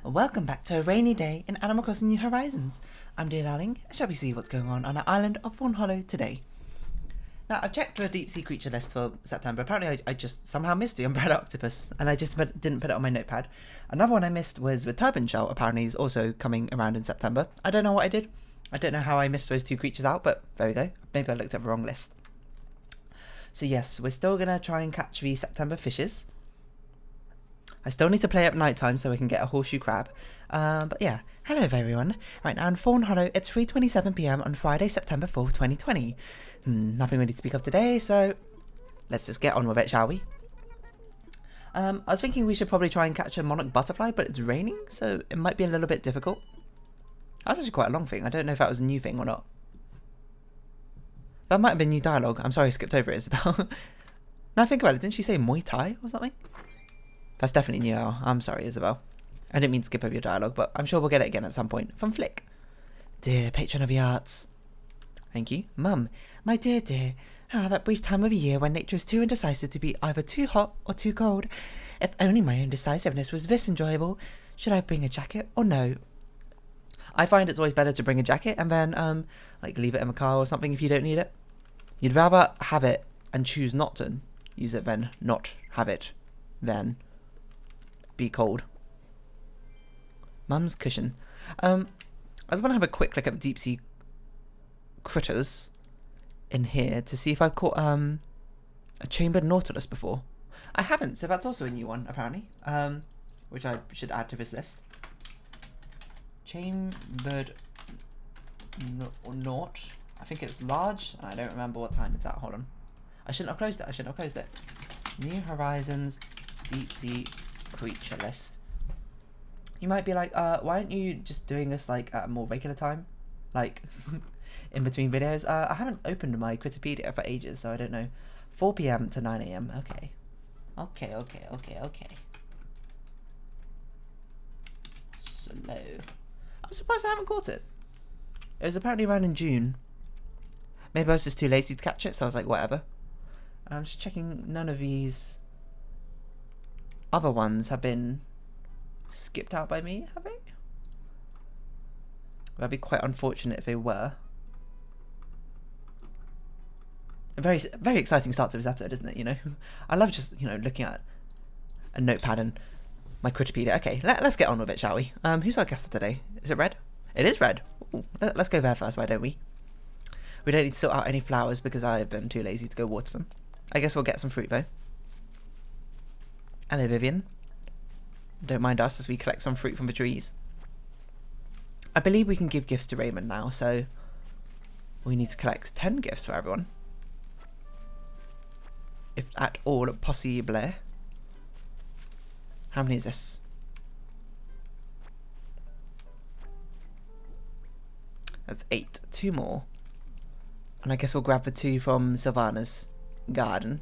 Welcome back to a rainy day in Animal Crossing New Horizons. I'm dear darling, and shall we see what's going on our island of Fawnhollow today? Now, I've checked the deep sea creature list for September. Apparently, I just somehow missed the umbrella octopus, and I just didn't put it on my notepad. Another one I missed was the turban shell. Apparently, is also coming around in September. I don't know what I did. I don't know how I missed those two creatures out, but there we go. Maybe I looked at the wrong list. So yes, we're still going to try and catch the September fishes. I still need to play at night time so I can get a horseshoe crab. But yeah, hello everyone. Right now in Fawnhollow, it's 3:27 PM on Friday, September 4th, 2020. Nothing really to speak of today, so let's just get on with it, shall we? I was thinking we should probably try and catch a monarch butterfly, but it's raining, so it might be a little bit difficult. That's actually quite a long thing. I don't know if that was a new thing or not. That might have been new dialogue. I'm sorry I skipped over it, Isabel. Now I think about it, didn't she say Muay Thai or something? That's definitely new. I'm sorry, Isabel. I didn't mean to skip over your dialogue, but I'm sure we'll get it again at some point from Flick. Dear patron of the arts. Thank you. Mum, my dear, that brief time of the year when nature is too indecisive to be either too hot or too cold. If only my own decisiveness was this enjoyable. Should I bring a jacket or no? I find it's always better to bring a jacket and then, like, leave it in the car or something if you don't need it. You'd rather have it and choose not to use it than not have it than be cold. Mum's cushion. I just want to have a quick look at the deep sea critters in here to see if I've caught a chambered nautilus before. I haven't, so that's also a new one apparently. Which I should add to this list. Chambered naut. I think it's large. I don't remember what time it's at. Hold on. I shouldn't have closed it. New Horizons deep sea creature list. You might be like, why aren't you just doing this like at a more regular time, like in between videos? I haven't opened my Critterpedia for ages, so I don't know. 4 PM to 9 AM. Okay. Slow. I'm surprised I haven't caught it. It was apparently around in June. Maybe I was just too lazy to catch it, so I was like, whatever. I'm just checking. None of these other ones have been skipped out by me, have they? That'd be quite unfortunate if they were. A very, very exciting start to this episode, isn't it? You know, I love just, you know, looking at a notepad and my Critterpedia. Okay, let's get on with it, shall we? Who's our guest today? Is it Red? It is Red. Ooh, let's go there first, why don't we? We don't need to sort out any flowers because I have been too lazy to go water them. I guess we'll get some fruit though. Hello, Vivian. Don't mind us as we collect some fruit from the trees. I believe we can give gifts to Raymond now, so we need to collect 10 gifts for everyone. If at all possible. How many is this? That's 8. 2 more. And I guess we'll grab the 2 from Sylvana's garden.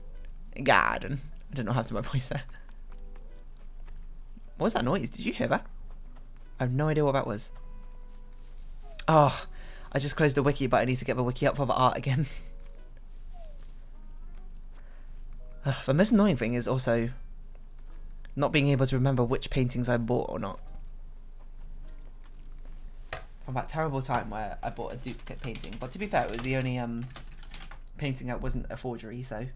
I don't know how to my voice there. What was that noise? Did you hear that? I have no idea what that was. Oh, I just closed the wiki, but I need to get the wiki up for the art again. The most annoying thing is also not being able to remember which paintings I bought or not. From that terrible time where I bought a duplicate painting. But to be fair, it was the only painting that wasn't a forgery, so.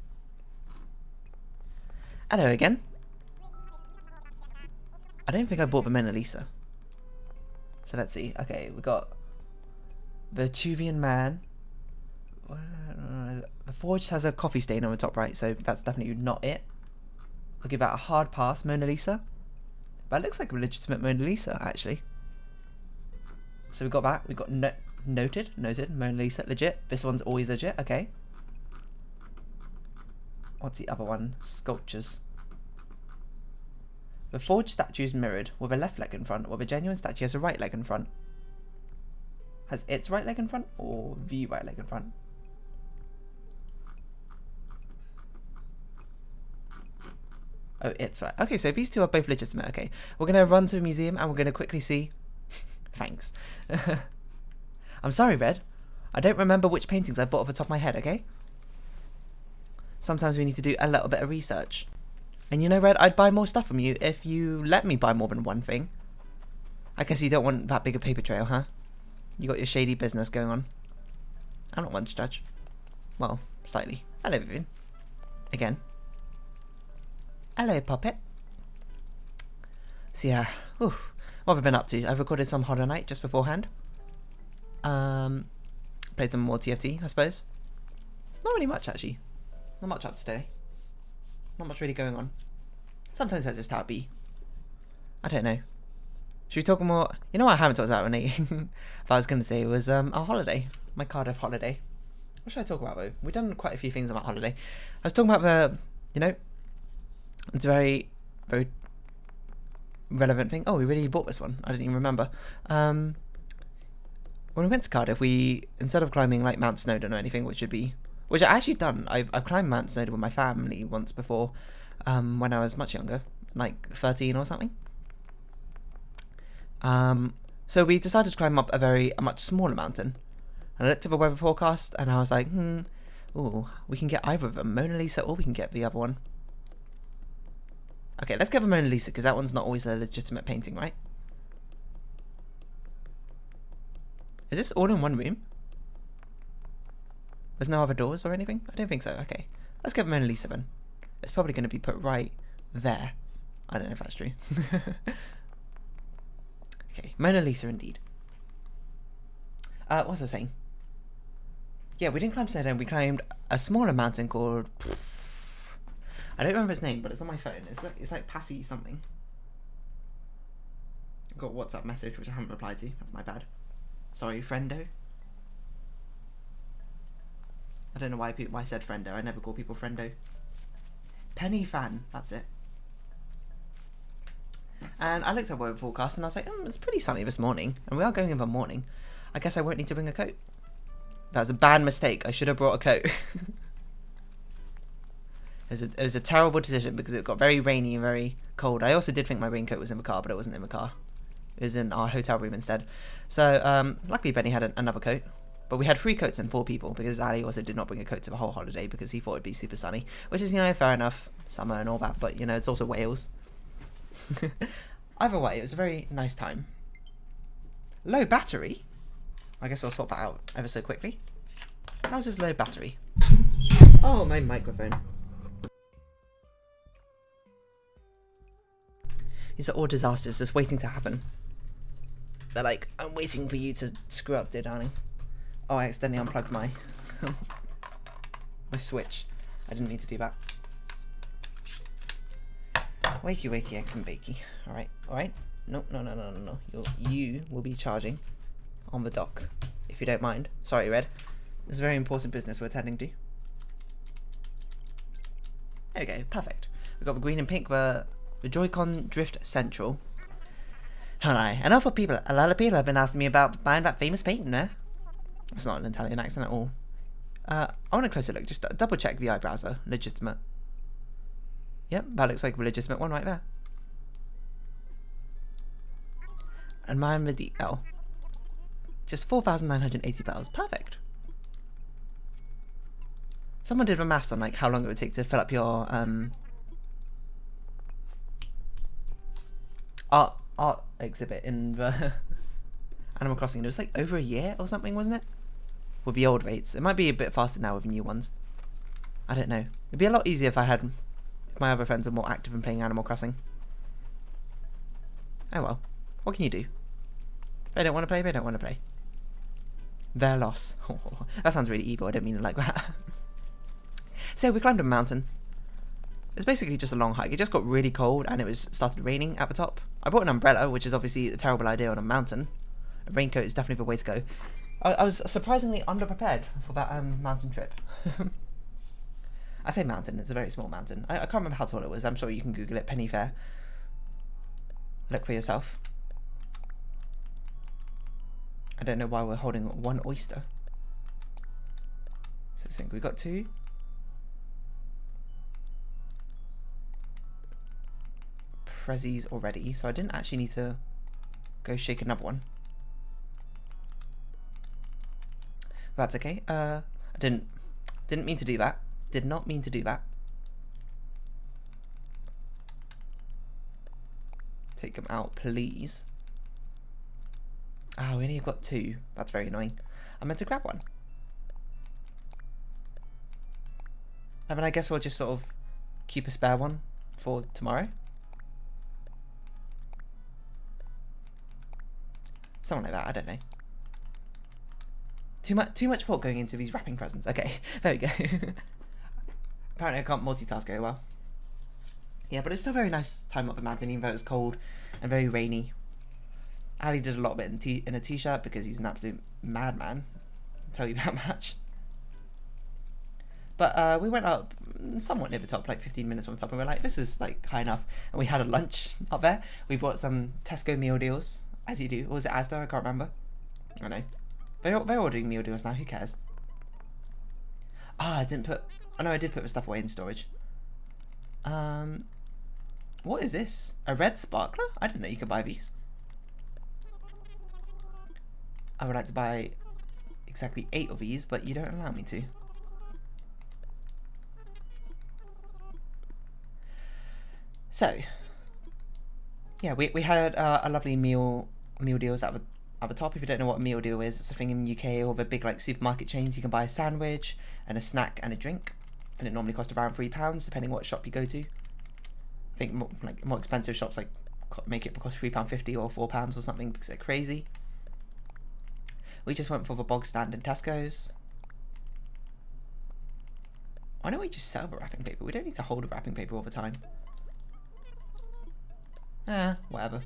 Hello again. I don't think I bought the Mona Lisa. So let's see. Okay, we got the Tuvian Man. The forge has a coffee stain on the top right, so that's definitely not it. I'll give that a hard pass. Mona Lisa. That looks like a legitimate Mona Lisa, actually. So we got that. We got noted. Mona Lisa, legit. This one's always legit. Okay. What's the other one? Sculptures. The forged statue is mirrored with a left leg in front, while the genuine statue has a right leg in front. Has its right leg in front, or the right leg in front? Oh, it's right. Okay, so these two are both legitimate. Okay, we're going to run to the museum and we're going to quickly see. Thanks. I'm sorry, Red. I don't remember which paintings I bought off the top of my head, okay? Sometimes we need to do a little bit of research. And you know, Red, I'd buy more stuff from you if you let me buy more than one thing. I guess you don't want that big a paper trail, huh? You got your shady business going on. I'm not one to judge. Well, slightly. Hello, Vivian. Again. Hello, Puppet. So yeah, what have I been up to? I've recorded some Hollow Knight just beforehand. Played some more TFT, I suppose. Not really much, actually. Not much up today. Not much really going on. Sometimes that's just how it be. I don't know. Should we talk more? You know what I haven't talked about, Renee? If I was going to say was our holiday. My Cardiff holiday. What should I talk about, though? We've done quite a few things about holiday. I was talking about the, you know, it's a very, very relevant thing. Oh, we really bought this one. I didn't even remember. When we went to Cardiff, we, instead of climbing like Mount Snowdon or anything, which I actually done. I've climbed Mount Snowdon with my family once before, when I was much younger, like 13 or something. So we decided to climb up a much smaller mountain. And I looked at the weather forecast and I was like, ooh, we can get either of them, Mona Lisa, or we can get the other one. Okay, let's get the Mona Lisa, because that one's not always a legitimate painting, right? Is this all in one room? There's no other doors or anything? I don't think so. Okay, let's get the Mona Lisa then. It's probably going to be put right there. I don't know if that's true. Okay, Mona Lisa indeed. What was I saying? Yeah, we didn't climb Snowdon. We climbed a smaller mountain called... I don't remember its name, but it's on my phone. It's like Passy something. I got a WhatsApp message which I haven't replied to. That's my bad. Sorry, friendo. I don't know why I said friendo. I never call people friendo. Penny Fan. That's it. And I looked at weather forecast and I was like, it's pretty sunny this morning. And we are going in the morning. I guess I won't need to bring a coat. That was a bad mistake. I should have brought a coat. It was a terrible decision because it got very rainy and very cold. I also did think my raincoat was in the car, but it wasn't in the car. It was in our hotel room instead. So, luckily Benny had another coat. But we had 3 coats and 4 people because Ali also did not bring a coat to the whole holiday because he thought it'd be super sunny. Which is, you know, fair enough. Summer and all that, but, you know, it's also Wales. Either way, it was a very nice time. Low battery? I guess I'll swap that out ever so quickly. How's this low battery? Oh, my microphone. These are all disasters just waiting to happen. They're like, I'm waiting for you to screw up, dear darling. Oh, I accidentally unplugged my my switch. I didn't mean to do that. Wakey, wakey, eggs and bakey. Alright, alright. No. You will be charging on the dock, if you don't mind. Sorry, Red. It's a very important business we're attending to. There we go, perfect. We've got the green and pink, the Joy-Con Drift Central. Alright, and a lot of people have been asking me about buying that famous painting there. It's not an Italian accent at all. I want a closer look, just double check the eye browser. Legitimate. Yep, that looks like a legitimate one right there. And mine with the L. Just 4,980 bells. Perfect. Someone did the maths on like how long it would take to fill up your art exhibit in the Animal Crossing. It was like over a year or something, wasn't it? With the old rates. It might be a bit faster now with the new ones. I don't know. It'd be a lot easier if my other friends were more active in playing Animal Crossing. Oh well. What can you do? If they don't want to play, they don't want to play. Their loss. Oh, that sounds really evil. I don't mean it like that. So we climbed a mountain. It's basically just a long hike. It just got really cold and it started raining at the top. I brought an umbrella, which is obviously a terrible idea on a mountain. A raincoat is definitely the way to go. I was surprisingly underprepared for that mountain trip. I say mountain, it's a very small mountain. I can't remember how tall it was. I'm sure you can Google it. Penny Fair. Look for yourself. I don't know why we're holding 1 oyster. So I think we got 2. Prezzies already, so I didn't actually need to go shake another one. That's okay. I didn't mean to do that. Did not mean to do that. Take them out, please. Oh, we only got 2. That's very annoying. I meant to grab one. I mean, I guess we'll just sort of keep a spare one for tomorrow. Something like that, I don't know. Too much thought going into these wrapping presents. Okay, there we go. Apparently I can't multitask very well. Yeah, but it's still a very nice time up the mountain, even though it was cold and very rainy. Ali did a lot of it in a t-shirt because he's an absolute madman. I'll tell you that much. But we went up somewhat near the top, like 15 minutes from the top, and we were like, this is like high enough. And we had a lunch up there. We bought some Tesco meal deals, as you do. Or was it Asda? I can't remember. I don't know. They're all doing meal deals now, who cares? Ah, I didn't put... Oh no, I did put the stuff away in storage. What is this? A red sparkler? I didn't know you could buy these. I would like to buy exactly 8 of these, but you don't allow me to. So, yeah, we had a lovely meal deals at the top. If you don't know what a meal deal is, it's a thing in the UK or the big like supermarket chains. You can buy a sandwich and a snack and a drink, and it normally costs around £3 depending what shop you go to. I think more expensive shops like make it cost £3.50 or £4 or something because they're crazy. We just went for the bog stand in Tesco's. Why don't we just sell the wrapping paper? We don't need to hold the wrapping paper all the time. Whatever.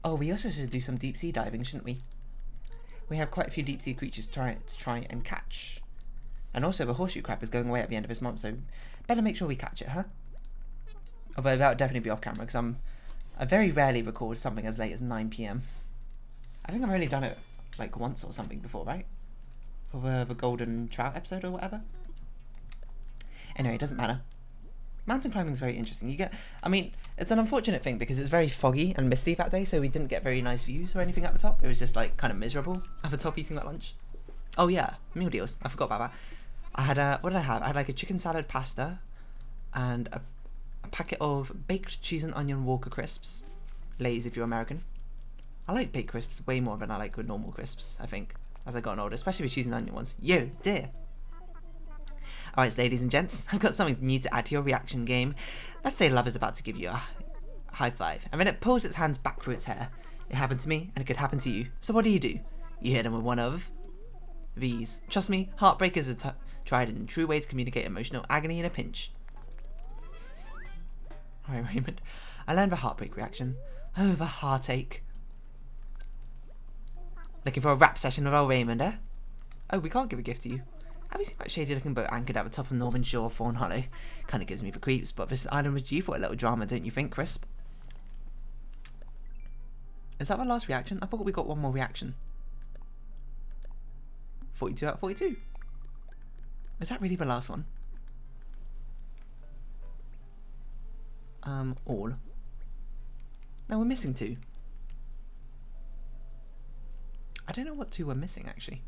Oh, we also should do some deep sea diving, shouldn't we? We have quite a few deep sea creatures to try and catch. And also the horseshoe crab is going away at the end of this month, so better make sure we catch it, huh? Although that would definitely be off camera, because I very rarely record something as late as 9 PM. I think I've only done it like once or something before, right? For the golden trout episode or whatever. Anyway, it doesn't matter. Mountain climbing is very interesting. I mean, it's an unfortunate thing because it was very foggy and misty that day, so we didn't get very nice views or anything at the top. It was just like kind of miserable at the top eating that lunch. Oh yeah, meal deals. I forgot about that. I had what did I have? I had like a chicken salad pasta and a packet of baked cheese and onion Walker crisps. Lay's if you're American. I like baked crisps way more than I like with normal crisps, I think, as I got older, especially with cheese and onion ones. Yo, dear. Alright, ladies and gents, I've got something new to add to your reaction game. Let's say love is about to give you a high five, and then it pulls its hands back through its hair. It happened to me, and it could happen to you. So what do? You hit them with one of these. Trust me, heartbreak is a tried and true way to communicate emotional agony in a pinch. Alright, Raymond. I learned the heartbreak reaction. Oh, the heartache. Looking for a rap session with old Raymond, eh? Oh, we can't give a gift to you. Have you seen that shady looking boat anchored at the top of the northern shore of Fawnhollow? Kinda gives me the creeps, but this island was due for a little drama, don't you think, Crisp? Is that the last reaction? I thought we got one more reaction. 42 out of 42. Is that really the last one? All. No, we're missing 2. I don't know what 2 we're missing, actually.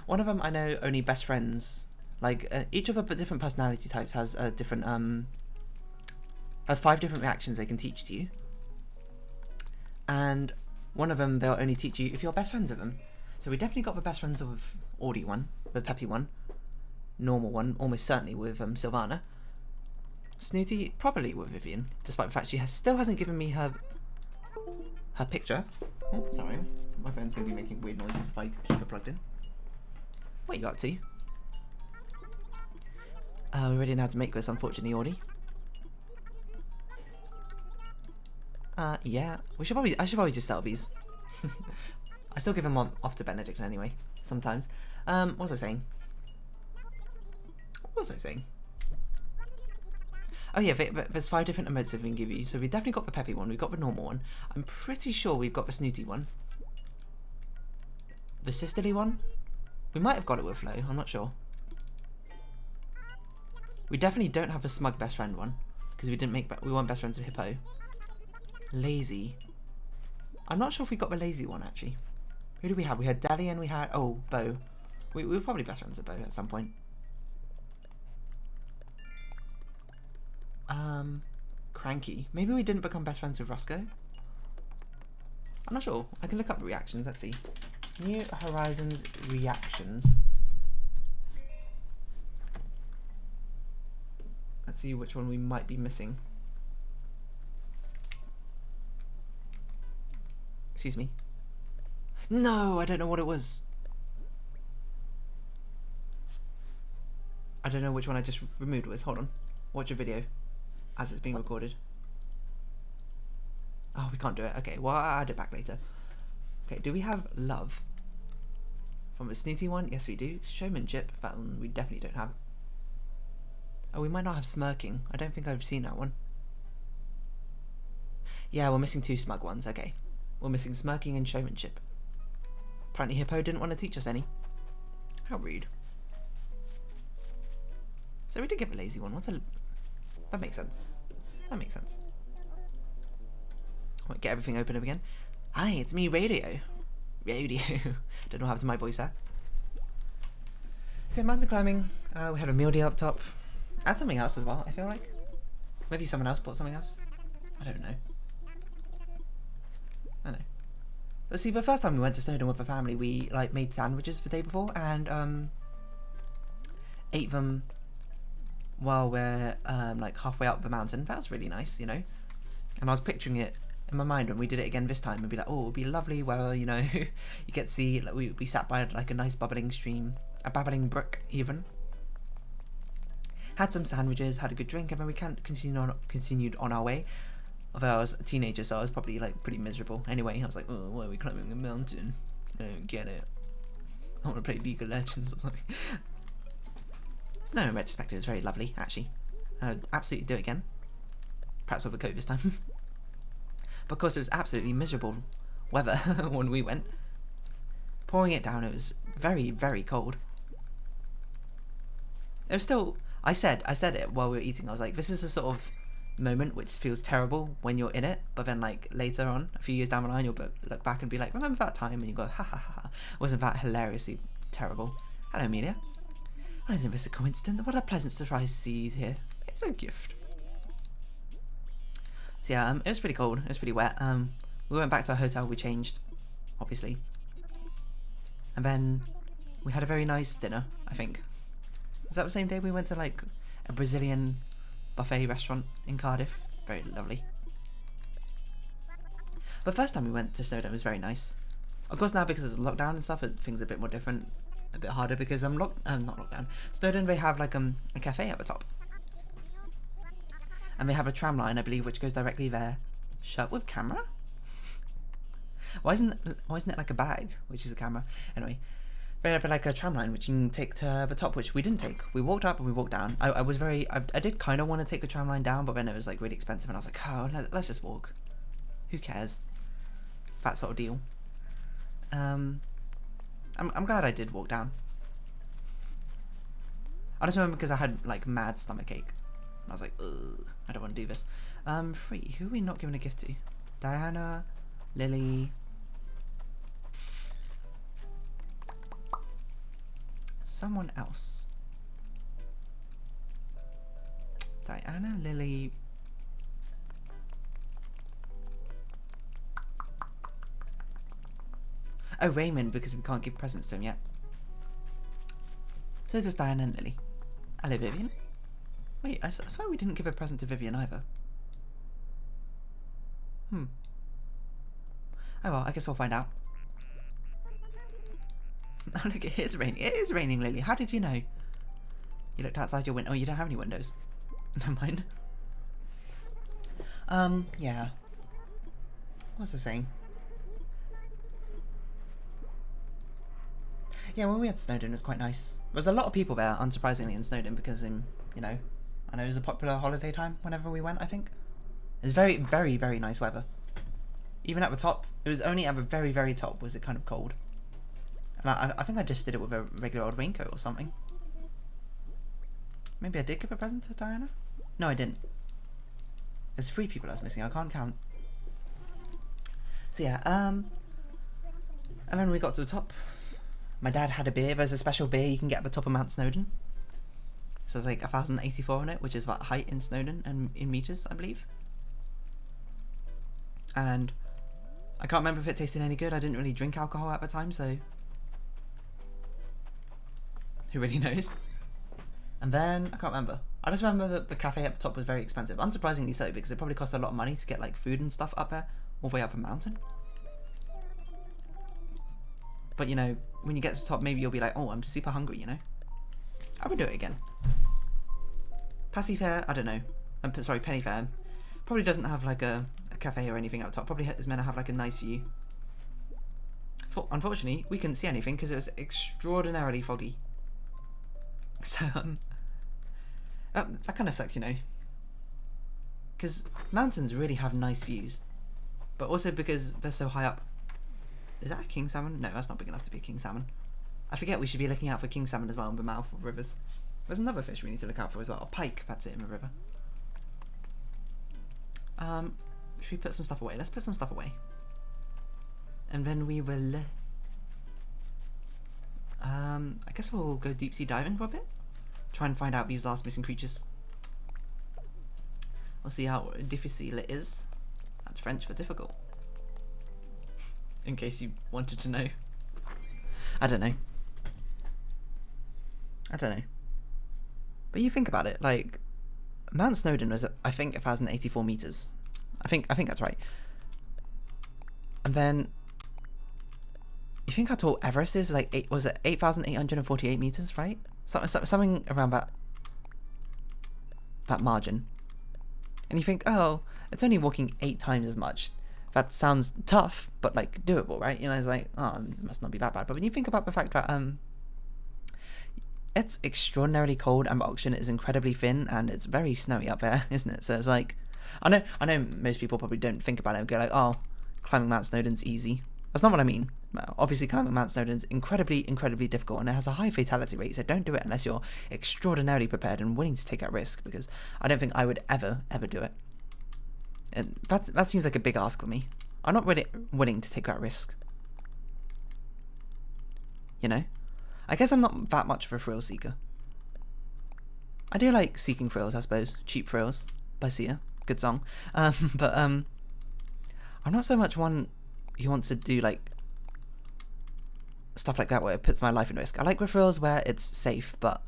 One of them, I know only best friends. Like, each of the different personality types has a different, has 5 different reactions they can teach to you. And one of them, they'll only teach you if you're best friends with them. So we definitely got the best friends with Audie one, the Peppy one, normal one, almost certainly with Sylvana. Snooty, probably with Vivian, despite the fact she still hasn't given me her picture. Oh, sorry, my phone's going to be making weird noises if I keep it plugged in. What are you up to? We already know how to make this, unfortunately, Audie. Yeah, I should probably just sell these. I still give them off to Benedict anyway, sometimes. What was I saying? Oh yeah, there's 5 different emotes we can give you. So we definitely got the peppy one, we've got the normal one. I'm pretty sure we've got the snooty one. The sisterly one? We might have got it with Flo, I'm not sure. We definitely don't have the smug best friend one, because we weren't best friends with Hippo. Lazy. I'm not sure if we got the lazy one actually. Who did we have? We had Dali and we had Bo. We were probably best friends with Bo at some point. cranky. Maybe we didn't become best friends with Roscoe. I'm not sure. I can look up reactions. Let's see. New Horizons reactions. Let's see which one we might be missing. Excuse me. No, I don't know what it was. I don't know which one I just removed was. Hold on. Watch a video as it's being recorded. Oh, we can't do it. Okay, well, I'll add it back later. Okay, do we have love? From a snooty one? Yes, we do. Showmanship? That one we definitely don't have. Oh, we might not have smirking. I don't think I've seen that one. Yeah, we're missing 2 smug ones. Okay. We're missing smirking and showmanship. Apparently Hippo didn't want to teach us any. How rude. So we did give a lazy one. That makes sense. That makes sense. Wait, get everything open up again. Hi, it's me, Radio. Radio. Don't know what happened to my voice there. So mountain climbing. We had a meal deal up top. Add something else as well, I feel like. Maybe someone else bought something else. I don't know. I know. But see, the first time we went to Snowdon with the family, we like made sandwiches the day before and ate them while we're like halfway up the mountain. That was really nice, you know. And I was picturing it in my mind when we did it again this time and be like, oh, it'll be lovely where, you know, you get to see, like, we sat by like a nice bubbling stream, a babbling brook even. Had some sandwiches, had a good drink, and then we continued on our way. Although I was a teenager, so I was probably like pretty miserable. Anyway, I was like, oh, why are we climbing a mountain? I don't get it. I want to play League of Legends or something. No, in retrospect, it was very lovely, actually. I would absolutely do it again. Perhaps with a coat this time. But of course, it was absolutely miserable weather when we went. Pouring it down, it was very, very cold. It was still... I said it while we were eating. I was like, this is the sort of moment which feels terrible when you're in it, but then like later on, a few years down the line, you'll look back and be like, remember that time? And you go, ha ha ha. Wasn't that hilariously terrible? Hello, Amelia. And isn't this a coincidence? What a pleasant surprise to see you here. It's a gift. So yeah, it was pretty cold. It was pretty wet. We went back to our hotel. We changed, obviously, and then we had a very nice dinner. I think. Was that the same day we went to like a Brazilian buffet restaurant in Cardiff? Very lovely. But first time we went to Snowdon was very nice. Of course now because there's lockdown and stuff, things are a bit more different, a bit harder because not lockdown. Snowdon, they have like a cafe at the top, and they have a tram line, I believe, which goes directly there. Shut with camera? Why isn't it like a bag, which is a camera? Anyway. They have like a tram line which you can take to the top, which we didn't take. We walked up and we walked down. I did kind of want to take the tram line down, but then it was like really expensive, and I was like, oh, let's just walk. Who cares? That sort of deal. I'm glad I did walk down. I just remember because I had like mad stomachache, and I was like, ugh, I don't want to do this. 3. Who are we not giving a gift to? Diana, Lily. Someone else. Diana, Lily. Oh, Raymond, because we can't give presents to him yet. So does Diana and Lily. Hello, Vivian. Wait, I swear we didn't give a present to Vivian either. Oh well, I guess we'll find out. Oh look, it is raining. It is raining, Lily. How did you know? You looked outside your window. Oh, you don't have any windows. Never mind. Yeah. What's the saying? Yeah, when we had Snowdon, it was quite nice. There was a lot of people there, unsurprisingly, in Snowdon because, you know, I know it was a popular holiday time whenever we went, I think. It was very, very, very nice weather. Even at the top, it was only at the very, very top was it kind of cold. And I think I just did it with a regular old raincoat or something. Maybe I did give a present to Diana? No, I didn't. There's 3 people I was missing. I can't count. So yeah, and then we got to the top. My dad had a beer. There's a special beer you can get at the top of Mount Snowdon. So there's like 1,084 on it, which is about height in Snowdon and in meters, I believe. And I can't remember if it tasted any good. I didn't really drink alcohol at the time, so who really knows? And then I can't remember. I just remember that the cafe at the top was very expensive. Unsurprisingly so, because it probably cost a lot of money to get like food and stuff up there, all the way up a mountain. But you know, when you get to the top, maybe you'll be like, oh, I'm super hungry, you know? I would do it again. Passy Fair, I don't know. Sorry, Penny Fair. Probably doesn't have like a cafe or anything up top. Probably is meant to have like a nice view. Unfortunately, we couldn't see anything because it was extraordinarily foggy. So, that kind of sucks, you know. Because mountains really have nice views. But also because they're so high up. Is that a king salmon? No, that's not big enough to be a king salmon. I forget we should be looking out for king salmon as well in the mouth of rivers. There's another fish we need to look out for as well. A pike, that's it, in the river. Should we put some stuff away? Let's put some stuff away. And then we will... I guess we'll go deep sea diving for a bit. Try and find out these last missing creatures. We'll see how difficile it is. That's French for difficult. In case you wanted to know. I don't know. But you think about it, like, Mount Snowdon was, I think, 1,084 meters. I think that's right. And then you think how tall Everest is? Like, 8,848 meters, right? Something around that margin. And you think, oh, it's only walking 8 times as much. That sounds tough, but like doable, right? You know, it's like, oh, it must not be that bad. But when you think about the fact that it's extraordinarily cold and the oxygen is incredibly thin and it's very snowy up there, isn't it? So it's like, I know most people probably don't think about it and go like, oh, climbing Mount Snowdon's easy. That's not what I mean. Obviously, climbing Mount Snowdon's incredibly difficult and it has a high fatality rate, so don't do it unless you're extraordinarily prepared and willing to take that risk, because I don't think I would ever do it. And that seems like a big ask for me. I'm not really willing to take that risk. You know? I guess I'm not that much of a thrill seeker. I do like seeking thrills, I suppose. Cheap Thrills by Sia. Good song. But I'm not so much one who wants to do like stuff like that where it puts my life in risk. I like the thrills where it's safe, but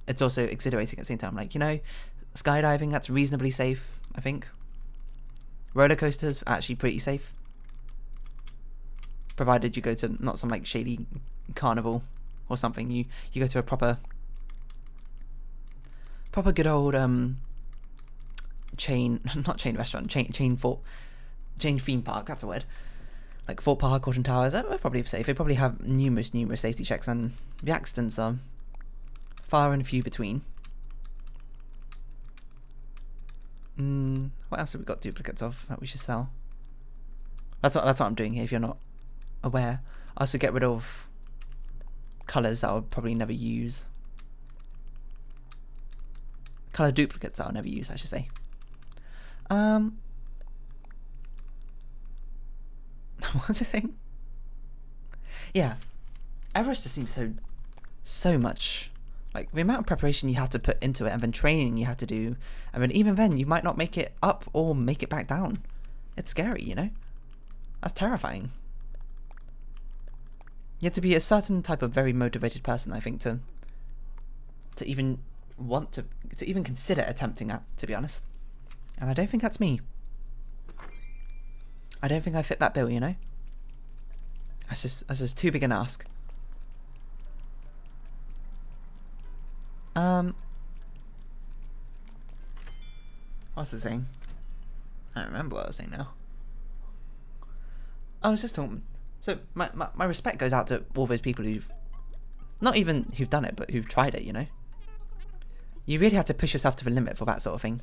it's also exhilarating at the same time. Like, you know, skydiving, that's reasonably safe, I think. Roller coasters, actually pretty safe. Provided you go to not some like shady carnival or something. You go to a proper good old chain theme park, that's a word. Like Fort Park, Alton Towers, they're probably safe. They probably have numerous safety checks, and the accidents are far and few between. What else have we got duplicates of that we should sell? That's what I'm doing here, if you're not aware. I also get rid of colours that I would probably never use. Colour duplicates that I'll never use, I should say. What was I saying? Yeah. Everest just seems so much. Like, the amount of preparation you have to put into it, and then training you have to do, and then even then you might not make it up or make it back down. It's scary, you know? That's terrifying. You have to be a certain type of very motivated person, I think, to even want to even consider attempting that, to be honest. And I don't think that's me. I don't think I fit that bill, you know? That's just too big an ask. What was I saying? I don't remember what I was saying now. I was just talking. So my respect goes out to all those people who've who've done it, but who've tried it, you know? You really have to push yourself to the limit for that sort of thing.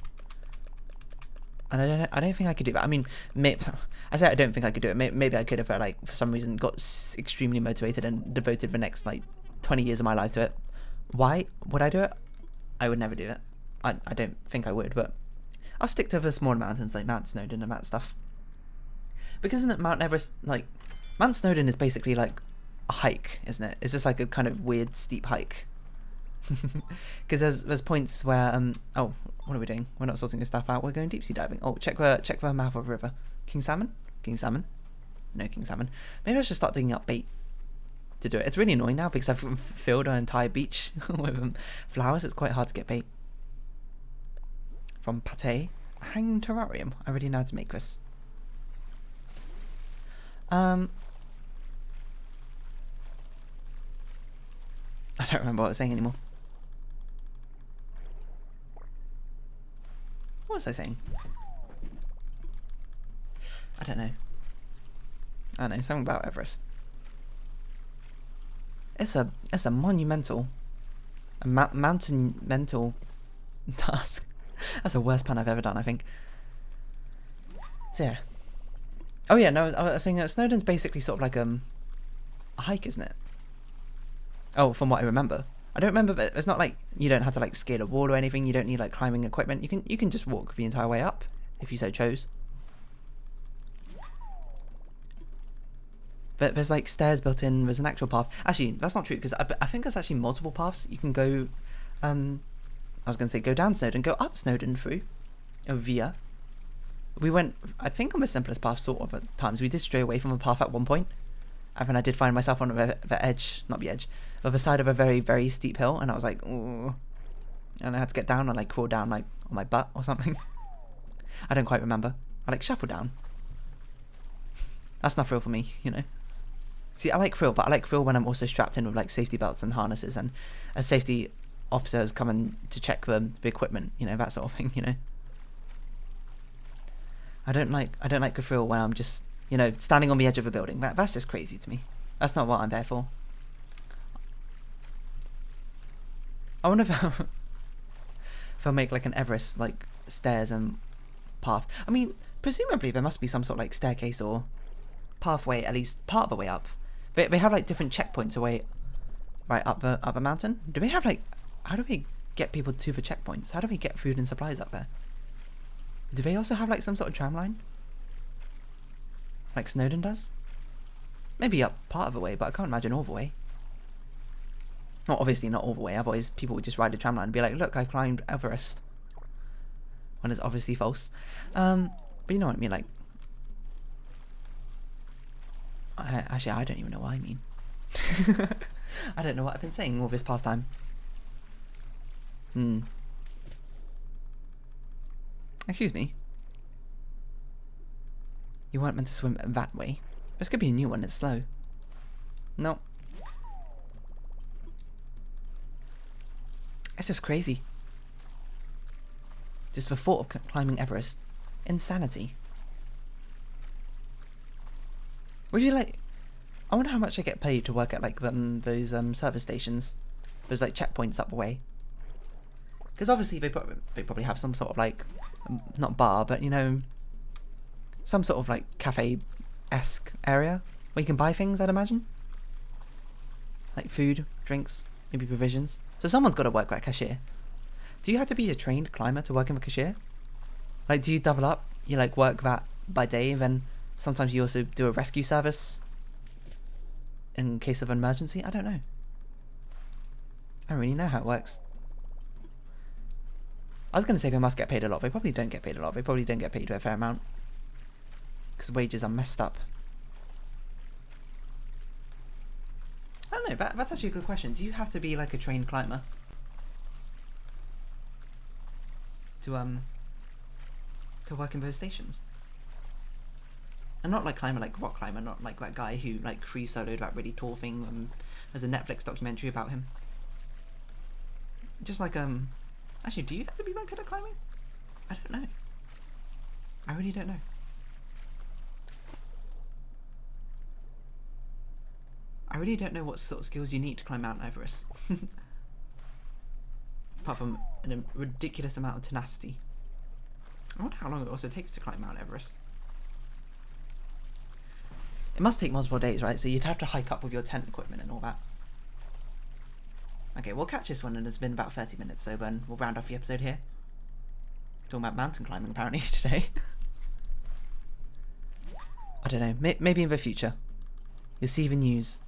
And I don't think I could do that. I mean, I say I don't think I could do it. Maybe I could if I, like, for some reason got extremely motivated and devoted the next, like, 20 years of my life to it. Why would I do it? I would never do it. I don't think I would, but I'll stick to the smaller mountains like Mount Snowdon and that stuff. Because isn't it Mount Everest, like, Mount Snowdon is basically like a hike, isn't it? It's just like a kind of weird steep hike. Because there's points where oh, what are we doing? We're not sorting this stuff out. We're going deep sea diving. Oh, check for mouth of river. King salmon? King salmon? No king salmon. Maybe I should start digging up bait to do it. It's really annoying now because I've filled our entire beach with flowers. It's quite hard to get bait. From pate, hanging terrarium. I already know how to make this. I don't remember what I was saying anymore. What was I saying? I don't know. I don't know, something about Everest. It's a monumental, mountain-mental task. That's the worst pun I've ever done, I think. So yeah. Oh yeah, no, I was saying that Snowdon's basically sort of like a hike, isn't it? Oh, from what I remember. I don't remember, but it's not like you don't have to like scale a wall or anything. You don't need like climbing equipment. You can just walk the entire way up if you so chose. But there's like stairs built in. There's an actual path. Actually, that's not true because I think there's actually multiple paths you can go. I was going to say go down Snowdon, go up Snowdon through, via. We went, I think, on the simplest path sort of at times. We did stray away from the path at one point. And then I did find myself on the edge, not the edge, of the side of a very, very steep hill. And I was like, ooh. And I had to get down and like crawl down like on my butt or something. I don't quite remember. I like shuffle down. That's not thrill for me, you know. See, I like thrill, but I like thrill when I'm also strapped in with like safety belts and harnesses, and a safety officer is coming to check the equipment, you know, that sort of thing, you know. I don't like the thrill when I'm just, you know, standing on the edge of a building. That's just crazy to me. That's not what I'm there for. I wonder if they'll make like an Everest like stairs and path. I mean, presumably there must be some sort of like staircase or pathway at least part of the way up. They have like different checkpoints away right up the mountain. Do they have like, how do they get people to the checkpoints? How do they get food and supplies up there? Do they also have like some sort of tram line? Like Snowdon does? Maybe up part of the way, but I can't imagine all the way. Well, obviously not all the way, otherwise people would just ride a tram line and be like, look, I climbed Everest. When it's obviously false. But you know what I mean, like... Actually, I don't even know what I mean. I don't know what I've been saying all this past time. Excuse me. You weren't meant to swim that way. This could be a new one, it's slow. No. It's just crazy. Just the thought of climbing Everest. Insanity. Would you like... I wonder how much I get paid to work at like those service stations. Those like checkpoints up the way. Because obviously they probably have some sort of like... not bar, but you know... some sort of like cafe-esque area where you can buy things, I'd imagine. Like food, drinks, maybe provisions. So someone's got to work at cashier. Do you have to be a trained climber to work in the cashier? Like, do you double up? You like work that by day, and then sometimes you also do a rescue service in case of an emergency? I don't know. I don't really know how it works. I was going to say they must get paid a lot. They probably don't get paid a lot. They probably don't get paid a fair amount. Because wages are messed up. I don't know, that's actually a good question. Do you have to be like a trained climber to work in those stations? And not like climber, like rock climber, not like that guy who like free soloed that really tall thing. There's a Netflix documentary about him. Just like actually, do you have to be that good at climbing? I don't know. I really don't know. I really don't know what sort of skills you need to climb Mount Everest. Apart from a ridiculous amount of tenacity. I wonder how long it also takes to climb Mount Everest. It must take multiple days, right? So you'd have to hike up with your tent equipment and all that. Okay, we'll catch this one, and it's been about 30 minutes, so then we'll round off the episode here. Talking about mountain climbing apparently today. I don't know, maybe in the future. You'll see the news.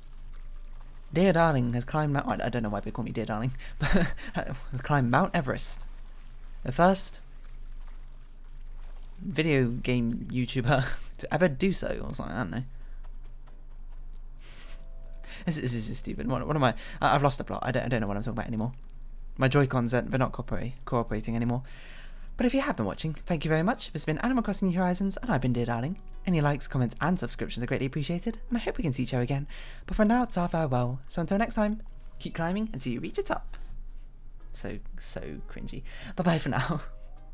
Dear Darling has climbed Mount... I don't know why they call me Dear Darling, but has climbed Mount Everest. The first video game YouTuber to ever do so, or something, I don't know. This is stupid. What am I... I've lost the plot. I don't know what I'm talking about anymore. My Joy-Cons, they're not cooperating anymore. But if you have been watching, thank you very much. This has been Animal Crossing New Horizons, and I've been Dear Darling. Any likes, comments, and subscriptions are greatly appreciated, and I hope we can see each other again. But for now, it's our farewell. So until next time, keep climbing until you reach the top. So cringy. Bye-bye for now.